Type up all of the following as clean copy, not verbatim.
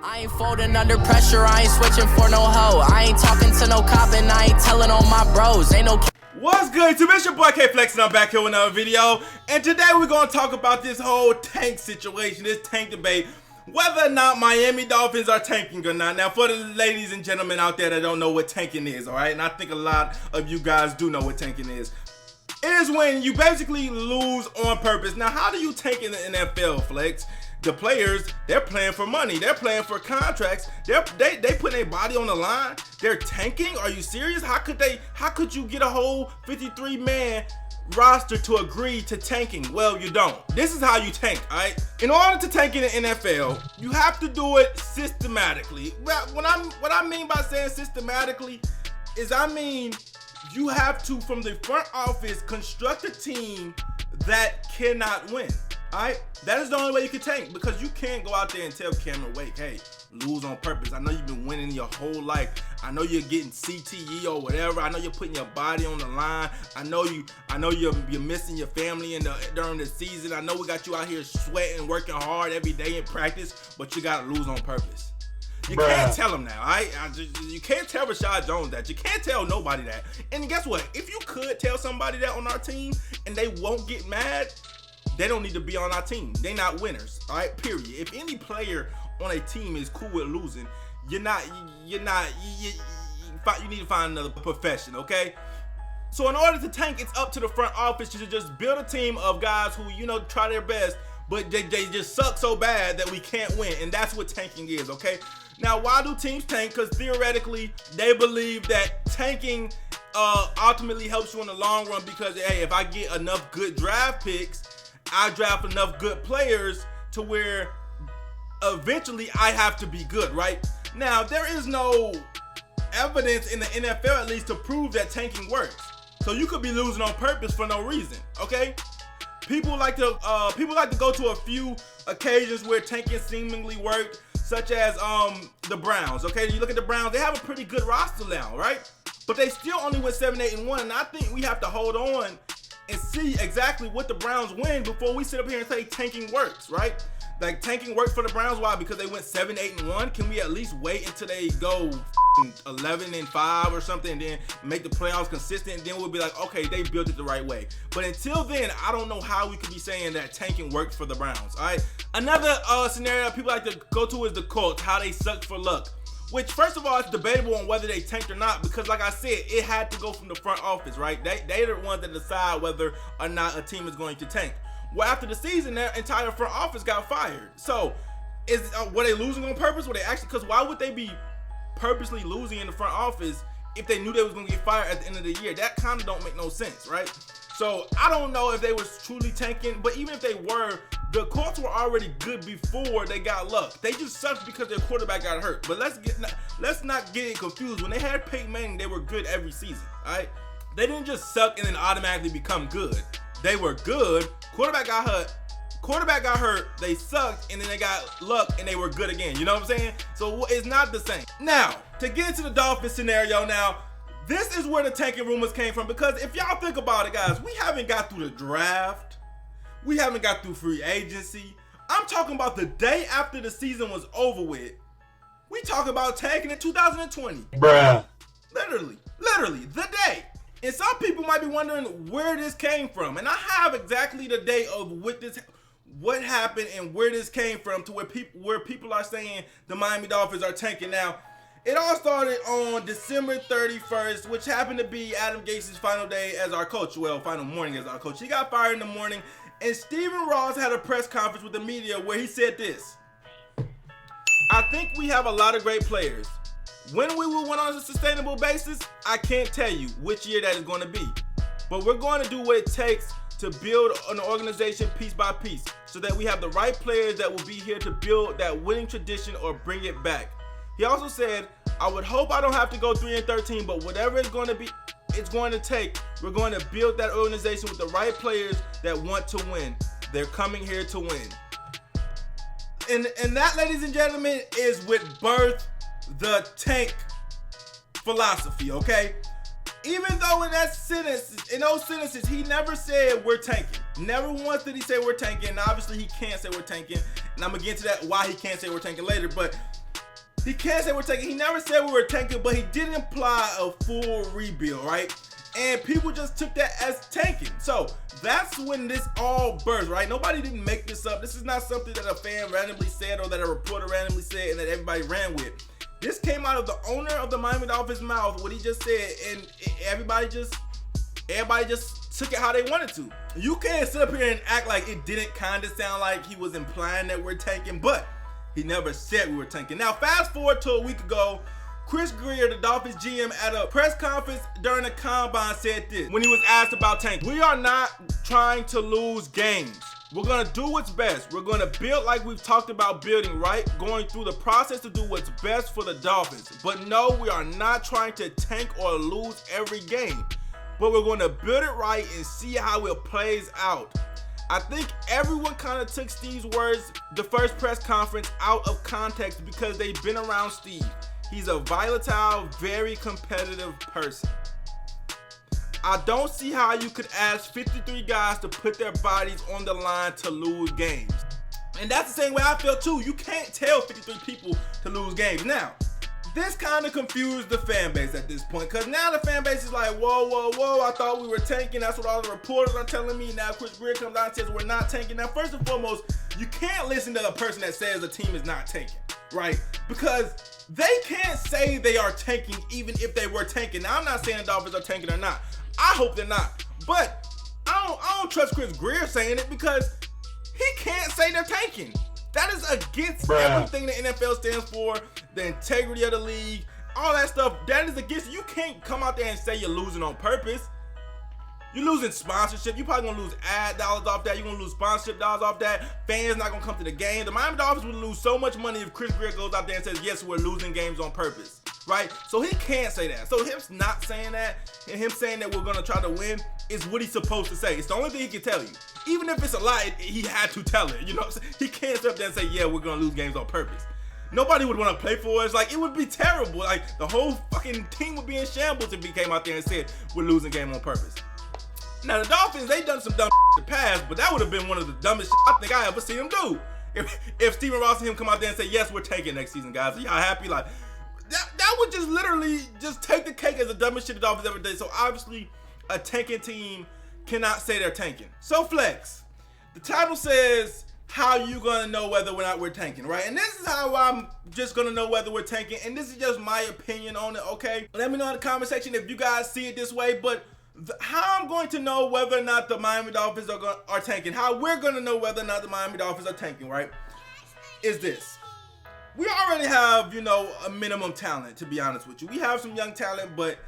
I ain't folding under pressure, I ain't switching for no hoe. I ain't talking to no cop and I ain't telling on my bros. Ain't no. What's good YouTube? It's your boy K Flex and I'm back here with another video. And today we're gonna talk about this whole tank situation, this tank debate, whether or not Miami Dolphins are tanking or not. Now, for the ladies and gentlemen out there that don't know what tanking is, all right, and I think a lot of you guys do know what tanking is. It is when you basically lose on purpose. Now, how do you tank in the NFL, Flex? The players, they're playing for money. They're playing for contracts. They put their body on the line. They're tanking. Are you serious? How could you get a whole 53-man roster to agree to tanking? Well, you don't. This is how you tank, all right? In order to tank in the NFL, you have to do it systematically. Well, what I mean by saying systematically is you have to, from the front office, construct a team that cannot win. Alright, that is the only way you can tank, because you can't go out there and tell Cameron Wake, hey, lose on purpose. I know you've been winning your whole life. I know you're getting CTE or whatever. I know you're putting your body on the line. I know you're missing your family during the season. I know we got you out here sweating, working hard every day in practice, but you gotta lose on purpose. You can't tell him now, alright? You can't tell Rashad Jones that. You can't tell nobody that. And guess what? If you could tell somebody that on our team and they won't get mad, they don't need to be on our team. They not winners, all right? Period. If any player on a team is cool with losing, you need to find another profession, okay? So in order to tank, it's up to the front office to just build a team of guys who, try their best, but they just suck so bad that we can't win, and that's what tanking is, okay? Now, why do teams tank? Because theoretically, they believe that tanking ultimately helps you in the long run, because, hey, if I get enough good draft picks, I draft enough good players to where eventually I have to be good, right? Now, there is no evidence in the NFL, at least, to prove that tanking works. So you could be losing on purpose for no reason, okay? People like to go to a few occasions where tanking seemingly worked, such as the Browns, okay? You look at the Browns, they have a pretty good roster now, right? But they still only went 7-8-1, and I think we have to hold on and see exactly what the Browns win before we sit up here and say tanking works, right? Like, tanking works for the Browns. Why? Because they went 7-8-1. Can we at least wait until they go 11-5 or something, and then make the playoffs consistent? And then we'll be like, okay, they built it the right way. But until then, I don't know how we could be saying that tanking works for the Browns. All right. Another scenario people like to go to is the Colts, how they sucked for luck. Which, first of all, it's debatable on whether they tanked or not, because, like I said, it had to go from the front office, right? They're the ones that decide whether or not a team is going to tank. Well, after the season, their entire front office got fired. So, were they losing on purpose? Were they actually? Because why would they be purposely losing in the front office if they knew they was going to get fired at the end of the year? That kind of don't make no sense, right? So, I don't know if they was truly tanking, but even if they were, the Colts were already good before they got luck. They just sucked because their quarterback got hurt. But let's not get it confused. When they had Peyton Manning, they were good every season, all right? They didn't just suck and then automatically become good. They were good. Quarterback got hurt, they sucked, and then they got luck and they were good again. You know what I'm saying? So it's not the same. Now, to get into the Dolphins scenario now, this is where the tanking rumors came from, because if y'all think about it, guys, we haven't got through the draft. We haven't got through free agency. I'm talking about the day after the season was over with. We talk about tanking in 2020. Bruh. Literally, the day. And some people might be wondering where this came from. And I have exactly the day of what happened and where this came from, to where people are saying the Miami Dolphins are tanking. Now, it all started on December 31st, which happened to be Adam Gase's final day as our coach. Well, final morning as our coach. He got fired in the morning, and Stephen Ross had a press conference with the media where he said this: I think we have a lot of great players. When we will win on a sustainable basis, I can't tell you which year that is going to be. But we're going to do what it takes to build an organization piece by piece, so that we have the right players that will be here to build that winning tradition or bring it back. He also said, I would hope I don't have to go 3-13, but whatever it's going to take, we're going to build that organization with the right players that want to win. They're coming here to win. And that, ladies and gentlemen, is what birthed the tank philosophy, okay? Even though in those sentences, he never said we're tanking. Never once did he say we're tanking. And obviously, he can't say we're tanking. And I'm gonna get into that why he can't say we're tanking later, but he can't say we're tanking. He never said we were tanking, but he did imply a full rebuild, right? And people just took that as tanking. So that's when this all burst, right? Nobody didn't make this up. This is not something that a fan randomly said or that a reporter randomly said and that everybody ran with. This came out of the owner of the Miami Dolphins' mouth, what he just said, and everybody just took it how they wanted to. You can't sit up here and act like it didn't kind of sound like he was implying that we're tanking, but he never said we were tanking. Now, fast forward to a week ago, Chris Grier, the Dolphins GM, at a press conference during the combine said this when he was asked about tanking. We are not trying to lose games. We're going to do what's best. We're going to build like we've talked about building, right? Going through the process to do what's best for the Dolphins. But no, we are not trying to tank or lose every game. But we're going to build it right and see how it plays out. I think everyone kind of took Steve's words, the first press conference, out of context because they've been around Steve. He's a volatile, very competitive person. I don't see how you could ask 53 guys to put their bodies on the line to lose games. And that's the same way I feel too. You can't tell 53 people to lose games. Now, this kind of confused the fan base at this point, because now the fan base is like, whoa, I thought we were tanking. That's what all the reporters are telling me. Now Chris Grier comes out and says we're not tanking. Now, first and foremost, you can't listen to a person that says the team is not tanking, right? Because they can't say they are tanking even if they were tanking. Now, I'm not saying the Dolphins are tanking or not. I hope they're not. But I don't trust Chris Grier saying it because he can't say they're tanking. That is against everything the NFL stands for, the integrity of the league, all that stuff. That is against. You can't come out there and say you're losing on purpose. You're losing sponsorship. You're probably gonna lose ad dollars off that. You're gonna lose sponsorship dollars off that. Fans not gonna come to the game. The Miami Dolphins would lose so much money if Chris Grier goes out there and says, yes, we're losing games on purpose, right? So he can't say that. So him not saying that and him saying that we're gonna try to win is what he's supposed to say. It's the only thing he can tell you. Even if it's a lie, he had to tell it. You know what I'm saying? He can't sit up there and say, yeah, we're gonna lose games on purpose. Nobody would want to play for us. Like, it would be terrible. Like, the whole fucking team would be in shambles if he came out there and said we're losing game on purpose. Now, the Dolphins, they done some dumb in the past, but that would have been one of the dumbest I think I ever seen them do. If Steven Ross and him come out there and say, yes, we're taking next season, guys. Are y'all happy? Like, that would just literally just take the cake as the dumbest shit the Dolphins ever did. So, obviously, a tanking team cannot say they're tanking. So, Flex, the title says, how you gonna know whether or not we're tanking, right? And this is how I'm just gonna know whether we're tanking, and this is just my opinion on it, okay? Let me know in the comment section if you guys see it this way, but how I'm going to know whether or not the Miami Dolphins are tanking, how we're going to know whether or not the Miami Dolphins are tanking, right, is this. We already have, you know, a minimum talent, to be honest with you. We have some young talent, but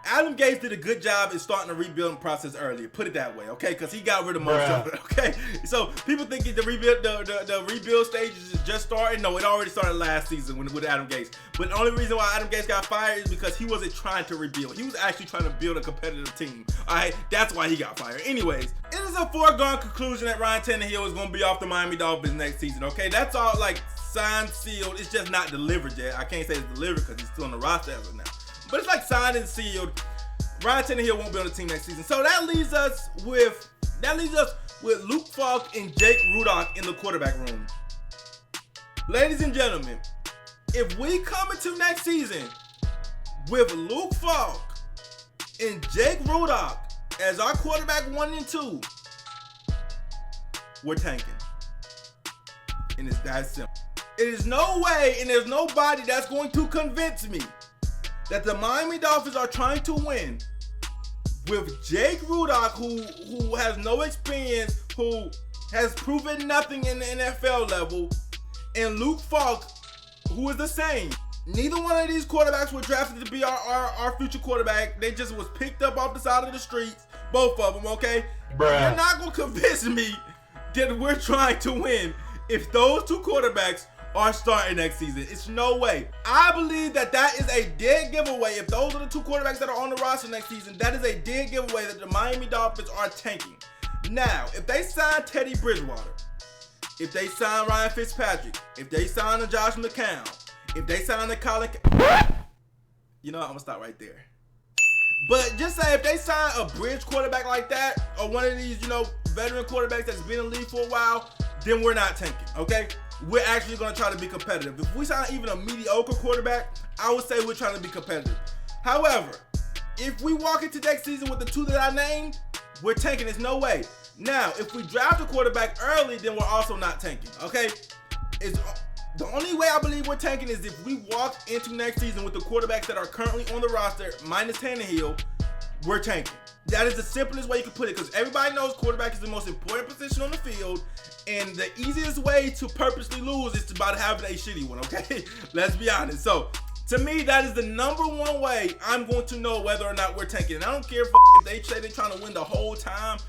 Adam Gase did a good job in starting the rebuilding process earlier. Put it that way, okay? Because he got rid of most of it, okay? So people think the rebuild stage is just starting. No, it already started last season with Adam Gase. But the only reason why Adam Gase got fired is because he wasn't trying to rebuild. He was actually trying to build a competitive team. All right, that's why he got fired. Anyways, it is a foregone conclusion that Ryan Tannehill is going to be off the Miami Dolphins next season, okay? That's all, like, signed, sealed. It's just not delivered yet. I can't say it's delivered because he's still on the roster as of now. But it's like signed and sealed. Ryan Tannehill won't be on the team next season. So that leaves us with Luke Falk and Jake Rudock in the quarterback room. Ladies and gentlemen, if we come into next season with Luke Falk and Jake Rudock as our quarterback 1 and 2, we're tanking. And it's that simple. It is no way, and there's nobody that's going to convince me that the Miami Dolphins are trying to win with Jake Rudock, who has no experience, who has proven nothing in the NFL level, and Luke Falk, who is the same. Neither one of these quarterbacks were drafted to be our future quarterback. They just was picked up off the side of the streets, both of them, okay? You're not going to convince me that we're trying to win if those two quarterbacks are starting next season. It's no way. I believe that is a dead giveaway. If those are the two quarterbacks that are on the roster next season, that is a dead giveaway that the Miami Dolphins are tanking. Now, if they sign Teddy Bridgewater, if they sign Ryan Fitzpatrick, if they sign a Josh McCown, if they sign a Colin, you know what, I'm gonna stop right there. But just say if they sign a bridge quarterback like that, or one of these, you know, veteran quarterbacks that's been in the league for a while, then we're not tanking, okay? we're actually going to try to be competitive. If we sign even a mediocre quarterback, I would say we're trying to be competitive. However, if we walk into next season with the two that I named, we're tanking. There's no way. Now, if we draft a quarterback early, then we're also not tanking, okay? The only way I believe we're tanking is if we walk into next season with the quarterbacks that are currently on the roster, minus Tannehill, we're tanking. That is the simplest way you can put it, because everybody knows quarterback is the most important position on the field, and the easiest way to purposely lose is about having a shitty one, okay? Let's be honest. So, to me, that is the number one way I'm going to know whether or not we're tanking. And I don't care if they say they're trying to win the whole time.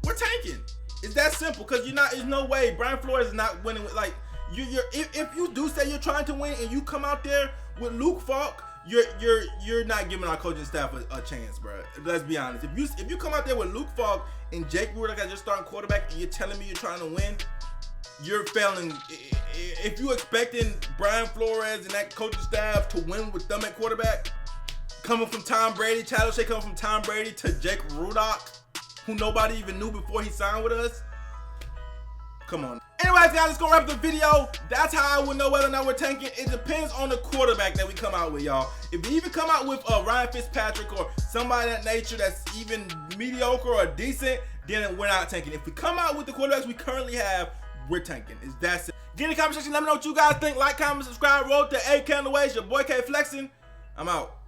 We're tanking. It's that simple, because there's no way Brian Flores is not winning with, like, if you do say you're trying to win and you come out there with Luke Falk, you're not giving our coaching staff a chance, bro. Let's be honest. If you come out there with Luke Falk and Jake Rudock as your starting quarterback and you're telling me you're trying to win, you're failing. If you expecting Brian Flores and that coaching staff to win with them at quarterback, coming from Tom Brady, Chad O'Shea coming from Tom Brady to Jake Rudock, who nobody even knew before he signed with us, come on. Anyways, guys, let's go wrap the video. That's how I would know whether or not we're tanking. It depends on the quarterback that we come out with, y'all. If we even come out with Ryan Fitzpatrick or somebody of that nature that's even mediocre or decent, then we're not tanking. If we come out with the quarterbacks we currently have, we're tanking. Is that it? Get in the comment section. Let me know what you guys think. Like, comment, subscribe. Roll to 8K on the way. It's your boy K Flexing. I'm out.